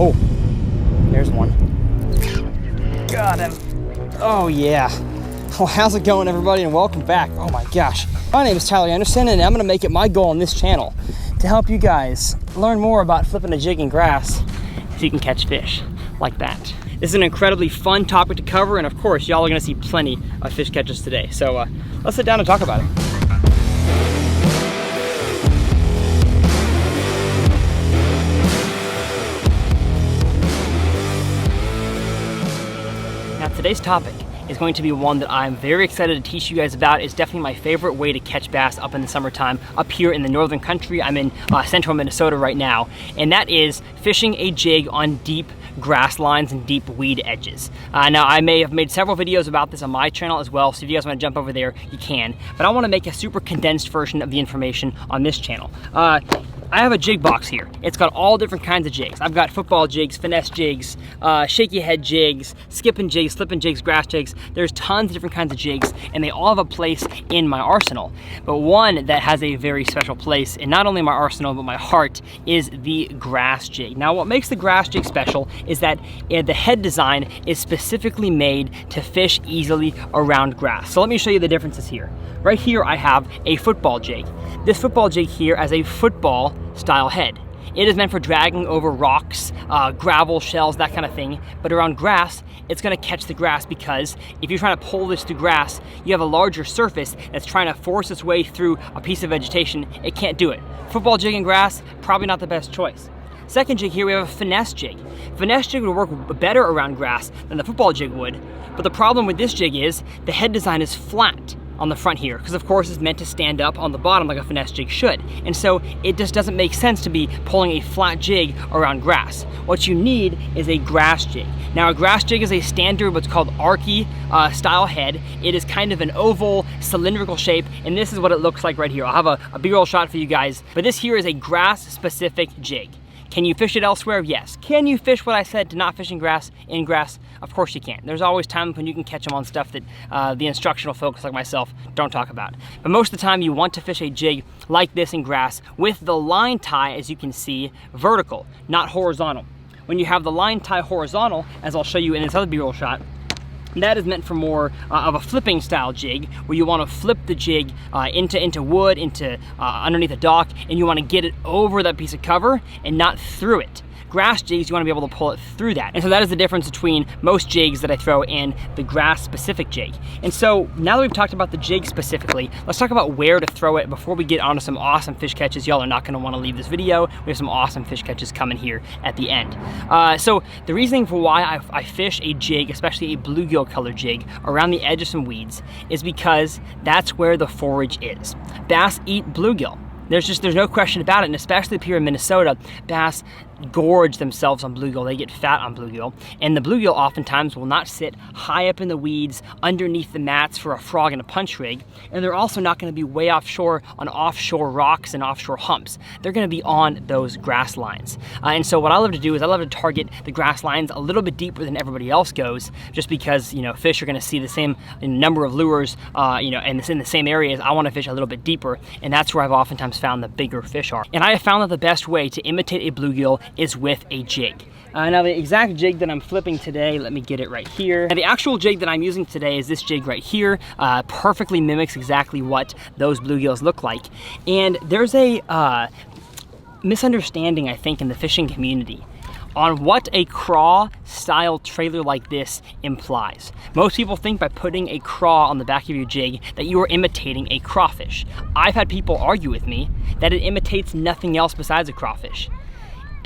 Oh, there's one. Got him. Oh yeah. Well, how's it going, everybody, and welcome back. Oh my gosh. My name is Tyler Anderson, and I'm gonna make it my goal on this channel to help you guys learn more about flipping a jig in grass so you can catch fish like that. This is an incredibly fun topic to cover, and of course, y'all are gonna see plenty of fish catches today. So let's sit down and talk about it. Now, today's topic is going to be one that I'm very excited to teach you guys about. It's definitely my favorite way to catch bass up in the summertime, up here in the northern country. I'm in central Minnesota right now, and that is fishing a jig on deep grass lines and deep weed edges. Now, I may have made several videos about this on my channel as well, so if you guys want to jump over there, you can. But I want to make a super condensed version of the information on this channel. I have a jig box here. It's got all different kinds of jigs. I've got football jigs, finesse jigs, shaky head jigs, skipping jigs, slipping jigs, grass jigs. There's tons of different kinds of jigs, and they all have a place in my arsenal. But one that has a very special place in not only my arsenal, but my heart, is the grass jig. Now, what makes the grass jig special is that the head design is specifically made to fish easily around grass. So let me show you the differences here. Right here, I have a football jig. This football jig here has a football style head. It is meant for dragging over rocks, gravel, shells, that kind of thing. But around grass, it's gonna catch the grass, because if you're trying to pull this through grass, you have a larger surface that's trying to force its way through a piece of vegetation. It can't do it. Football jig and grass, probably not the best choice. Second jig here, we have a finesse jig. Finesse jig would work better around grass than the football jig would. But the problem with this jig is the head design is flat on the front here, because of course it's meant to stand up on the bottom like a finesse jig should. And so it just doesn't make sense to be pulling a flat jig around grass. What you need is a grass jig. Now, a grass jig is a standard what's called 𝗙𝗚cie style head. It is kind of an oval cylindrical shape, and this is what it looks like right here. I'll have a B-roll shot for you guys, but this here is a grass specific jig. Can you fish it elsewhere? Yes. Can you fish what I said to not fish in grass? Of course you can. There's always times when you can catch them on stuff that the instructional folks like myself don't talk about. But most of the time you want to fish a jig like this in grass with the line tie, as you can see, vertical, not horizontal. When you have the line tie horizontal, as I'll show you in this other B-roll shot, that is meant for more of a flipping style jig, where you want to flip the jig into wood, underneath a dock, and you want to get it over that piece of cover and not through it. Grass jigs, you want to be able to pull it through that. And so that is the difference between most jigs that I throw and the grass specific jig. And so now that we've talked about the jig specifically, let's talk about where to throw it before we get onto some awesome fish catches. Y'all are not going to want to leave this video. We have some awesome fish catches coming here at the end. So the reasoning for why I fish a jig, especially a bluegill color jig, around the edge of some weeds is because that's where the forage is. Bass eat bluegill. There's no question about it, and especially up here in Minnesota, bass gorge themselves on bluegill. They get fat on bluegill, and the bluegill oftentimes will not sit high up in the weeds underneath the mats for a frog and a punch rig, and they're also not going to be way offshore on offshore rocks and offshore humps. They're going to be on those grass lines. And so what I love to do is I love to target the grass lines a little bit deeper than everybody else goes, just because, you know, fish are going to see the same number of lures, you know, and it's in the same areas. I want to fish a little bit deeper, and that's where I've oftentimes found the bigger fish are. And I have found that the best way to imitate a bluegill is with a jig. Now, the exact jig that I'm flipping today, let me get it right here. Now, the actual jig that I'm using today is this jig right here. Perfectly mimics exactly what those bluegills look like. And there's a misunderstanding, I think, in the fishing community on what a craw style trailer like this implies. Most people think by putting a craw on the back of your jig that you are imitating a crawfish. I've had people argue with me that it imitates nothing else besides a crawfish.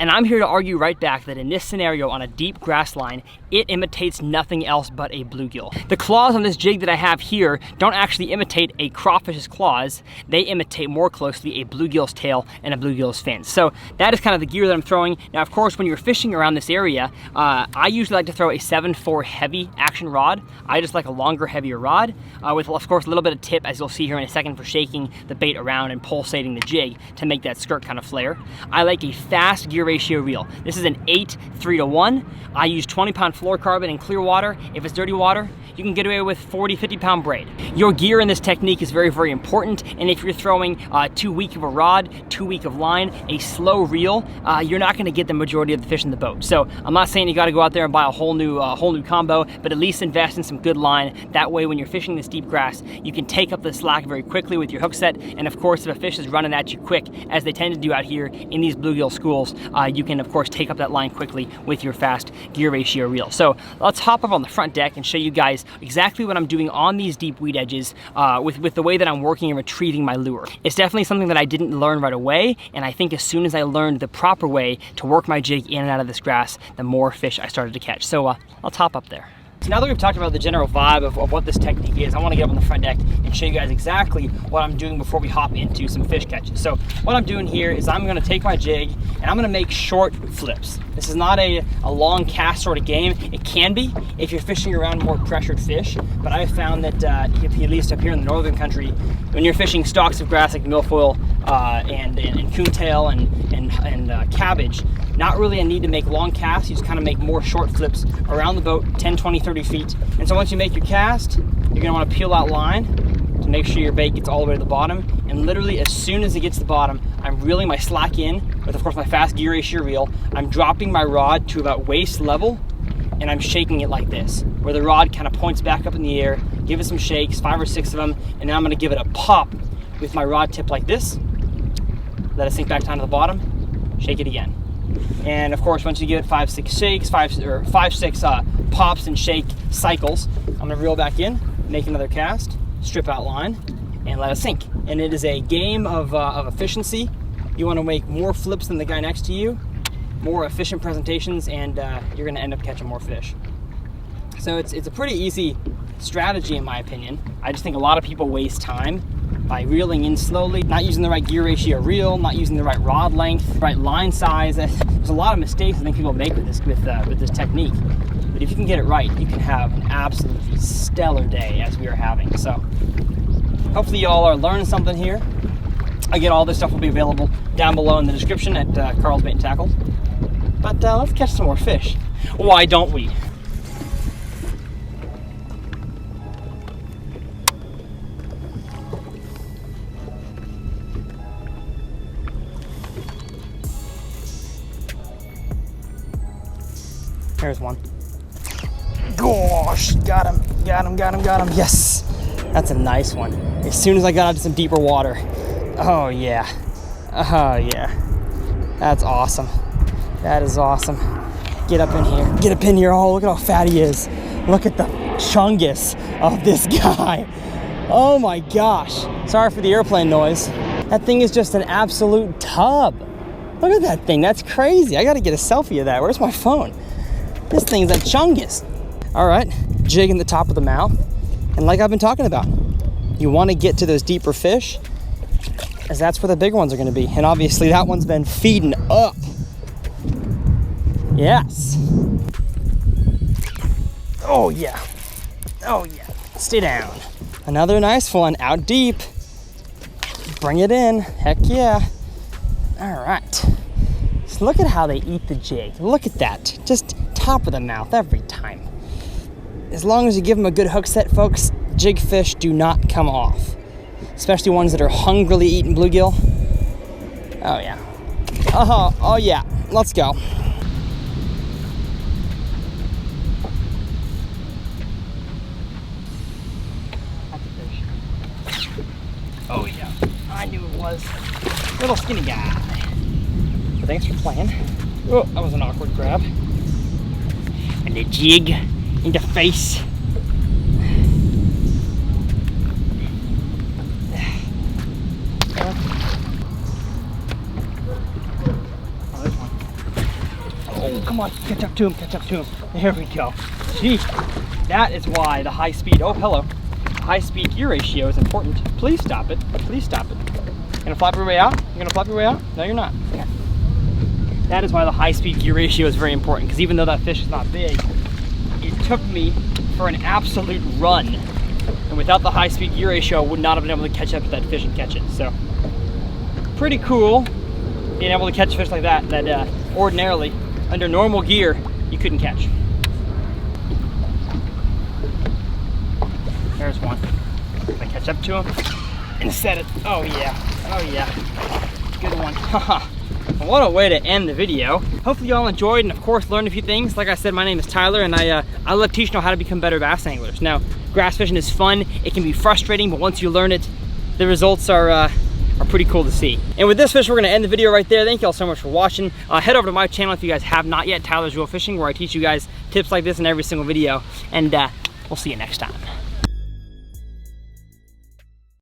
And I'm here to argue right back that in this scenario on a deep grass line, it imitates nothing else but a bluegill. The claws on this jig that I have here don't actually imitate a crawfish's claws. They imitate more closely a bluegill's tail and a bluegill's fins. So that is kind of the gear that I'm throwing. Now, of course, when you're fishing around this area, I usually like to throw a 7/4 heavy action rod. I just like a longer, heavier rod with, of course, a little bit of tip, as you'll see here in a second, for shaking the bait around and pulsating the jig to make that skirt kind of flare. I like a fast gear gear ratio reel. This is an 8:3:1. I use 20-pound fluorocarbon in clear water. If it's dirty water, you can get away with 40, 50-pound braid. Your gear in this technique is very, very important, and if you're throwing too weak of a rod, too weak of line, a slow reel, you're not gonna get the majority of the fish in the boat. So I'm not saying you gotta go out there and buy a whole new combo, but at least invest in some good line. That way when you're fishing this deep grass, you can take up the slack very quickly with your hook set, and of course if a fish is running at you quick, as they tend to do out here in these bluegill schools, you can of course take up that line quickly with your fast gear ratio reel. So let's hop up on the front deck and show you guys exactly what I'm doing on these deep weed edges with the way that I'm working and retrieving my lure. It's definitely something that I didn't learn right away, and I think as soon as I learned the proper way to work my jig in and out of this grass, the more fish I started to catch. So let's hop up there. So now that we've talked about the general vibe of what this technique is, I want to get up on the front deck and show you guys exactly what I'm doing before we hop into some fish catches. So what I'm doing here is I'm going to take my jig and I'm going to make short flips. This is not a long cast sort of game. It can be if you're fishing around more pressured fish, but I've found that at least up here in the northern country, when you're fishing stalks of grass like milfoil and coontail and cabbage, not really a need to make long casts. You just kind of make more short flips around the boat, 10, 20, 30 feet. And so once you make your cast, you're gonna wanna peel that line to make sure your bait gets all the way to the bottom. And literally as soon as it gets to the bottom, I'm reeling my slack in with of course my fast gear ratio reel. I'm dropping my rod to about waist level and I'm shaking it like this, where the rod kind of points back up in the air, give it some shakes, 5 or 6 of them, and then I'm gonna give it a pop with my rod tip like this, let it sink back down to the bottom, shake it again. And of course, once you give it 5, 6 shakes, 5, 6 pops and shake cycles, I'm gonna reel back in, make another cast, strip out line, and let it sink. And it is a game of efficiency. You wanna make more flips than the guy next to you, more efficient presentations, and you're gonna end up catching more fish. So it's a pretty easy strategy in my opinion. I just think a lot of people waste time by reeling in slowly, not using the right gear ratio reel, not using the right rod length, right line size. There's a lot of mistakes I think people make with this technique. But if you can get it right, you can have an absolutely stellar day as we are having. So hopefully y'all are learning something here. Again, all this stuff will be available down below in the description at Carl's Bait and Tackle. But let's catch some more fish. Why don't we? There's one. Gosh, got him. Yes, that's a nice one. As soon as I got into some deeper water. Oh yeah, that's awesome. That is awesome. Get up in here. Oh, look at how fat he is. Look at the chungus of this guy. Oh my gosh. Sorry for the airplane noise. That thing is just an absolute tub. Look at that thing, that's crazy. I gotta get a selfie of that. Where's my phone? This thing's a chungus. All right, jig in the top of the mouth. And like I've been talking about, you wanna get to those deeper fish, as that's where the big ones are gonna be. And obviously that one's been feeding up. Yes. Oh yeah, stay down. Another nice one, out deep. Bring it in, heck yeah. All right, so look at how they eat the jig. Look at that, just top of the mouth every time. As long as you give them a good hook set, folks, jig fish do not come off. Especially ones that are hungrily eating bluegill. Oh yeah. Oh yeah, let's go. Oh yeah, I knew it was. Little skinny guy. So thanks for playing. Oh, that was an awkward grab. And the jig in the face. Oh, there's one. Oh, come on, catch up to him. There we go. Gee, that is why the high speed, oh, hello. High speed gear ratio is important. Please stop it. Gonna flap your way out? No, you're not. Okay. That is why the high speed gear ratio is very important, because even though that fish is not big, it took me for an absolute run. And without the high speed gear ratio, I would not have been able to catch up to that fish and catch it. So, pretty cool. being able to catch fish like that ordinarily, under normal gear, you couldn't catch. There's one. I catch up to him and set it. Oh yeah, oh yeah. Good one. What a way to end the video. Hopefully you all enjoyed and of course learned a few things. Like I said, my name is Tyler and I love teaching how to become better bass anglers. Now, grass fishing is fun. It can be frustrating, but once you learn it, the results are pretty cool to see. And with this fish, we're gonna end the video right there. Thank you all so much for watching. Head over to my channel if you guys have not yet, Tyler's Reel Fishing, where I teach you guys tips like this in every single video. And we'll see you next time.